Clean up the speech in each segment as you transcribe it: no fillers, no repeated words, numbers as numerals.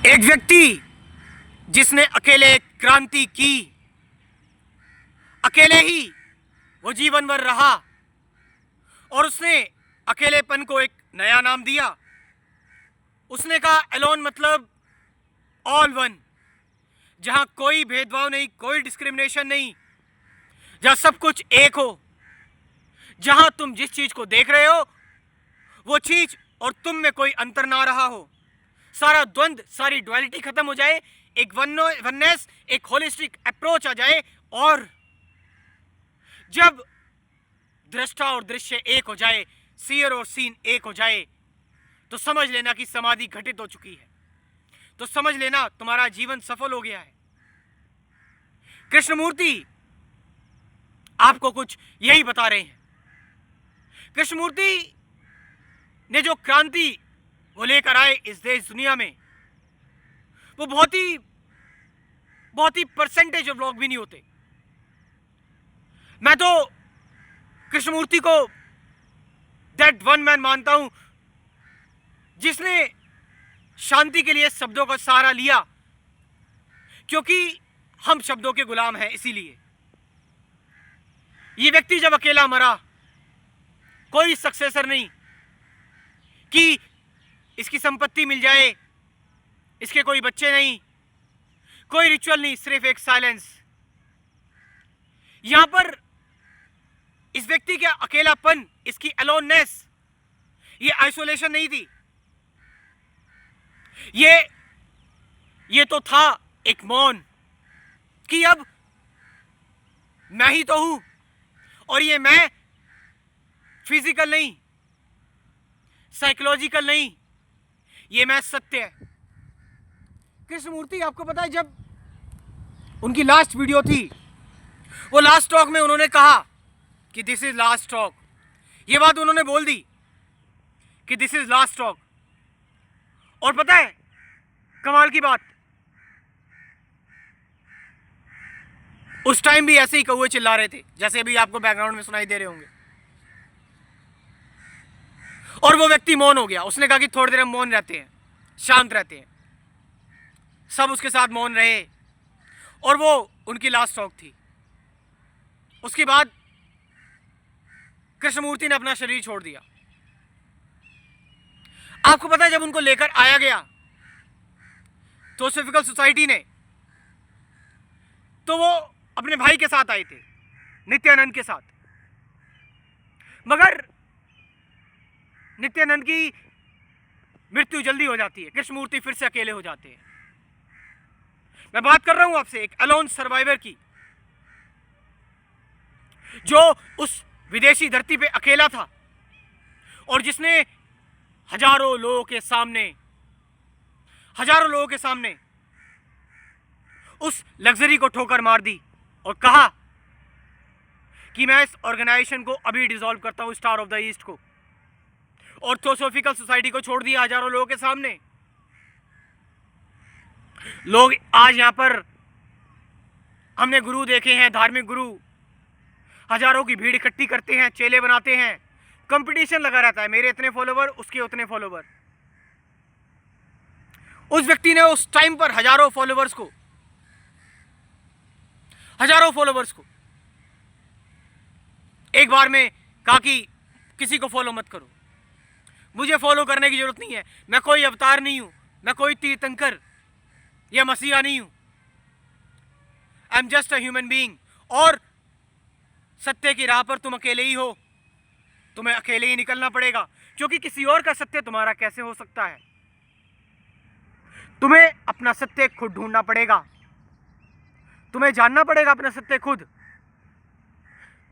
एक व्यक्ति जिसने अकेले क्रांति की, अकेले ही वो जीवन भर रहा और उसने अकेलेपन को एक नया नाम दिया। उसने कहा एलोन मतलब ऑल वन, जहां कोई भेदभाव नहीं, कोई डिस्क्रिमिनेशन नहीं, जहां सब कुछ एक हो, जहां तुम जिस चीज को देख रहे हो वो चीज और तुम में कोई अंतर ना रहा हो, सारा द्वंद, सारी ड्युअलिटी खत्म हो जाए, एक वननेस, एक होलिस्टिक अप्रोच आ जाए, और जब दृष्टा और दृश्य एक हो जाए, सीयर और सीन एक हो जाए, तो समझ लेना कि समाधि घटित हो चुकी है, तो समझ लेना तुम्हारा जीवन सफल हो गया है। कृष्णमूर्ति आपको कुछ यही बता रहे हैं। कृष्णमूर्ति ने जो क्रांति वो लेकर आए इस देश दुनिया में, वो बहुत ही परसेंटेज ऑफ लोग भी नहीं होते। मैं तो कृष्णमूर्ति को दैट वन मैन मानता हूं जिसने शांति के लिए शब्दों का सहारा लिया, क्योंकि हम शब्दों के गुलाम हैं। इसीलिए ये व्यक्ति जब अकेला मरा, कोई सक्सेसर नहीं कि इसकी संपत्ति मिल जाए, इसके कोई बच्चे नहीं, कोई रिचुअल नहीं, सिर्फ एक साइलेंस। यहां पर इस व्यक्ति का अकेलापन, इसकी अलोननेस, ये आइसोलेशन नहीं थी, ये तो था एक मौन कि अब मैं ही तो हूं, और ये मैं फिजिकल नहीं, साइकोलॉजिकल नहीं, ये मैं सत्य है। कृष्णमूर्ति, आपको पता है जब उनकी लास्ट वीडियो थी, वो लास्ट टॉक में उन्होंने कहा कि दिस इज लास्ट टॉक। ये बात उन्होंने बोल दी कि दिस इज लास्ट टॉक। और पता है कमाल की बात, उस टाइम भी ऐसे ही कौवे चिल्ला रहे थे जैसे अभी आपको बैकग्राउंड में सुनाई दे रहे होंगे, और वो व्यक्ति मौन हो गया। उसने कहा कि थोड़ी देर हम मौन रहते हैं, शांत रहते हैं। सब उसके साथ मौन रहे, और वो उनकी लास्ट टॉक थी। उसके बाद कृष्णमूर्ति ने अपना शरीर छोड़ दिया। आपको पता है जब उनको लेकर आया गया थियोसॉफिकल सोसाइटी ने, तो वो अपने भाई के साथ आए थे, नित्यानंद के साथ। मगर नित्यानंद की मृत्यु जल्दी हो जाती है, कृष्णमूर्ति फिर से अकेले हो जाते हैं। मैं बात कर रहा हूं आपसे एक अलोन सर्वाइवर की, जो उस विदेशी धरती पे अकेला था और जिसने हजारों लोगों के सामने उस लग्जरी को ठोकर मार दी और कहा कि मैं इस ऑर्गेनाइजेशन को अभी डिसॉल्व करता हूं, स्टार ऑफ द ईस्ट को, और थियोसॉफिकल सोसाइटी को छोड़ दिया हजारों लोगों के सामने। लोग आज यहां पर, हमने गुरु देखे हैं, धार्मिक गुरु हजारों की भीड़ इकट्ठी करते हैं, चेले बनाते हैं, कंपटीशन लगा रहता है, मेरे इतने फॉलोवर, उसके उतने फॉलोवर। उस व्यक्ति ने उस टाइम पर हजारों फॉलोवर्स को एक बार में कहा कि किसी को फॉलो मत करो, मुझे फॉलो करने की जरूरत नहीं है, मैं कोई अवतार नहीं हूं, मैं कोई तीर्थंकर या मसीहा नहीं हूं, I am just a human being. और सत्य की राह पर तुम अकेले ही हो, तुम्हें अकेले ही निकलना पड़ेगा, क्योंकि किसी और का सत्य तुम्हारा कैसे हो सकता है। तुम्हें अपना सत्य खुद ढूंढना पड़ेगा, तुम्हें जानना पड़ेगा अपना सत्य खुद।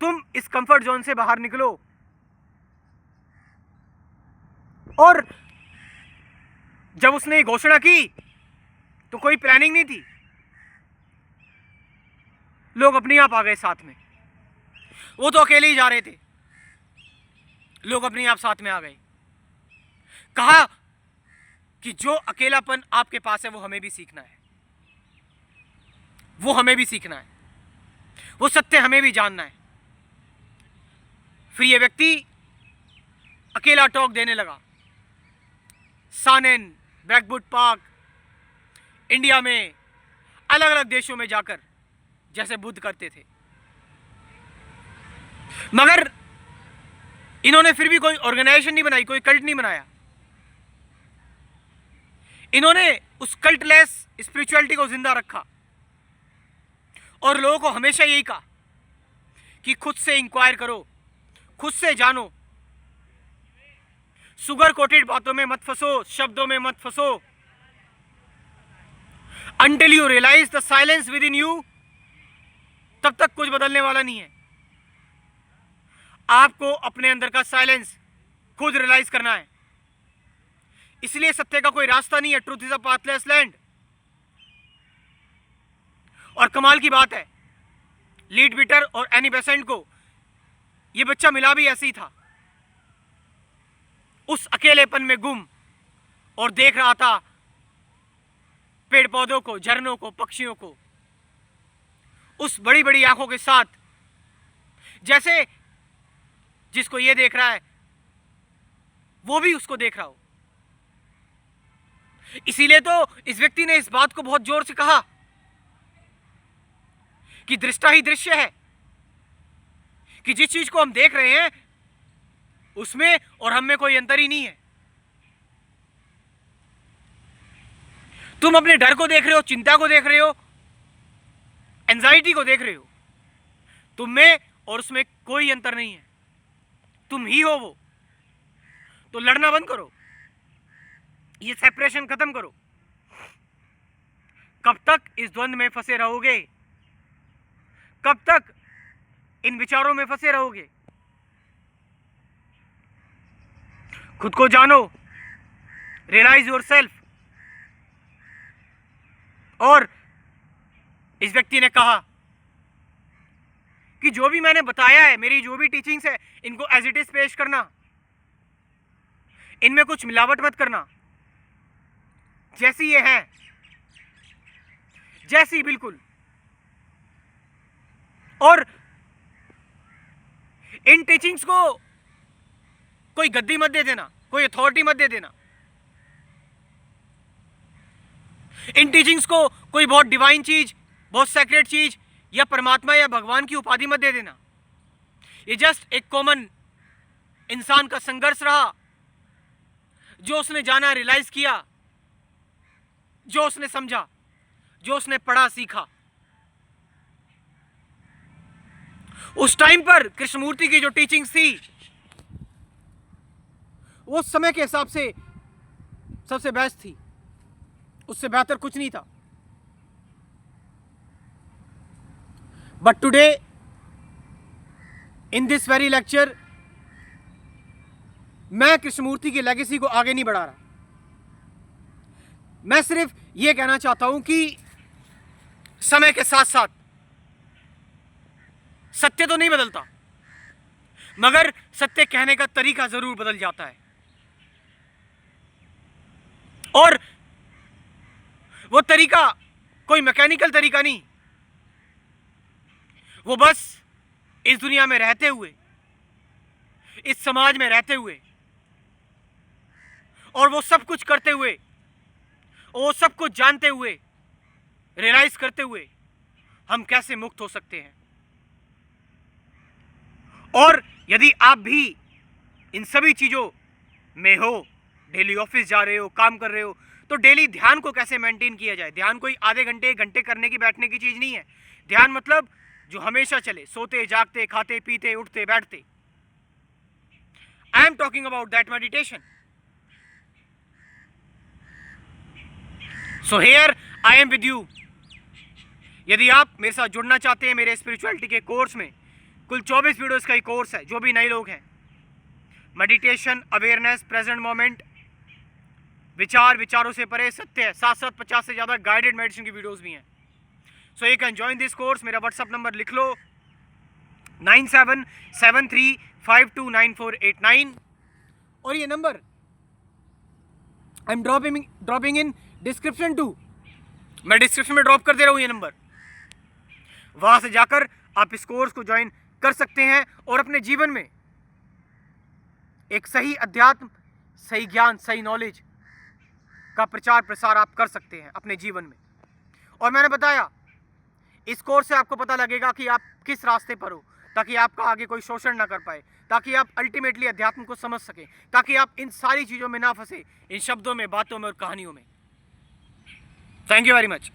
तुम इस कंफर्ट जोन से बाहर निकलो। और जब उसने घोषणा की तो कोई प्लानिंग नहीं थी, लोग अपने आप आ गए साथ में। वो तो अकेले ही जा रहे थे, लोग अपने आप साथ में आ गए। कहा कि जो अकेलापन आपके पास है वो हमें भी सीखना है, वो सत्य हमें भी जानना है। फिर ये व्यक्ति अकेला टॉक देने लगा, सानेन, ब्लैकवुड पार्क, इंडिया में, अलग अलग देशों में जाकर जैसे बुद्ध करते थे। मगर इन्होंने फिर भी कोई ऑर्गेनाइजेशन नहीं बनाई, कोई कल्ट नहीं बनाया। इन्होंने उस कल्टलेस स्पिरिचुअलिटी को जिंदा रखा और लोगों को हमेशा यही कहा कि खुद से इंक्वायर करो, खुद से जानो, सुगर कोटेड बातों में मत फंसो, शब्दों में मत फंसो। Until you realize the silence within you, तब तक कुछ बदलने वाला नहीं है। आपको अपने अंदर का साइलेंस खुद रियलाइज करना है। इसलिए सत्य का कोई रास्ता नहीं है। Truth is a pathless land. और कमाल की बात है, लीड बीटर और एनी बेसेंट को यह बच्चा मिला भी ऐसे ही था, उस अकेलेपन में गुम, और देख रहा था पेड़ पौधों को, झरनों को, पक्षियों को, उस बड़ी बड़ी आंखों के साथ, जैसे जिसको ये देख रहा है वो भी उसको देख रहा हो। इसीलिए तो इस व्यक्ति ने इस बात को बहुत जोर से कहा कि दृष्टा ही दृश्य है, कि जिस चीज को हम देख रहे हैं उसमें और हम में कोई अंतर ही नहीं है। तुम अपने डर को देख रहे हो, चिंता को देख रहे हो, एंजाइटी को देख रहे हो, तुम में और उसमें कोई अंतर नहीं है, तुम ही हो वो। तो लड़ना बंद करो, ये सेपरेशन खत्म करो। कब तक इस द्वंद में फंसे रहोगे? कब तक इन विचारों में फंसे रहोगे? खुद को जानो, रियलाइज योरसेल्फ। और इस व्यक्ति ने कहा कि जो भी मैंने बताया है, मेरी जो भी टीचिंग्स है, इनको एज इट इज पेश करना, इनमें कुछ मिलावट मत करना, जैसी ये है, जैसी बिल्कुल। और इन टीचिंग्स को कोई गद्दी मत दे देना, कोई अथॉरिटी मत दे देना। इन टीचिंग्स को कोई बहुत डिवाइन चीज, बहुत सेक्रेट चीज या परमात्मा या भगवान की उपाधि मत दे देना। ये जस्ट एक कॉमन इंसान का संघर्ष रहा, जो उसने जाना, रियलाइज किया, जो उसने समझा, जो उसने पढ़ा, सीखा। उस टाइम पर कृष्णमूर्ति की जो टीचिंग्स थी वो उस समय के हिसाब से सबसे बेस्ट थी, उससे बेहतर कुछ नहीं था। But today in this very lecture मैं कृष्णमूर्ति की लेगेसी को आगे नहीं बढ़ा रहा। मैं सिर्फ यह कहना चाहता हूं कि समय के साथ साथ सत्य तो नहीं बदलता, मगर सत्य कहने का तरीका जरूर बदल जाता है। और वो तरीका कोई मैकेनिकल तरीका नहीं, वो बस इस दुनिया में रहते हुए, इस समाज में रहते हुए, और वो सब कुछ करते हुए, वो सब कुछ जानते हुए, रियलाइज करते हुए हम कैसे मुक्त हो सकते हैं। और यदि आप भी इन सभी चीजों में हो, डेली ऑफिस जा रहे हो, काम कर रहे हो, तो डेली ध्यान को कैसे मेंटेन किया जाए। ध्यान कोई आधे घंटे, घंटे करने की, बैठने की चीज नहीं है। ध्यान मतलब जो हमेशा चले, सोते जागते, खाते पीते, उठते बैठते। I am talking about that meditation. So here I am with you. यदि आप मेरे साथ जुड़ना चाहते हैं मेरे स्पिरिचुअलिटी के कोर्स में, कुल 24 वीडियोस का ही कोर्स है। जो भी नए लोग हैं, मेडिटेशन, अवेयरनेस, प्रेजेंट मोमेंट, विचार, विचारों से परे सत्य है, साथ साथ 50 से ज़्यादा गाइडेड मेडिटेशन की वीडियोस भी हैं। So you can join this course. मेरा व्हाट्सअप नंबर लिख लो 9773529489, और ये number I am dropping in description too. मैं डिस्क्रिप्शन में ड्रॉप कर दे रहा हूँ ये नंबर। वहां से जाकर आप इस कोर्स को ज्वाइन कर सकते हैं और अपने जीवन में एक सही अध्यात्म, सही ज्ञान, सही नॉलेज का प्रचार प्रसार आप कर सकते हैं अपने जीवन में। और मैंने बताया इस कोर्स से आपको पता लगेगा कि आप किस रास्ते पर हो, ताकि आपका आगे कोई शोषण ना कर पाए, ताकि आप अल्टीमेटली अध्यात्म को समझ सकें, ताकि आप इन सारी चीज़ों में ना फंसे, इन शब्दों में, बातों में और कहानियों में। Thank you very much.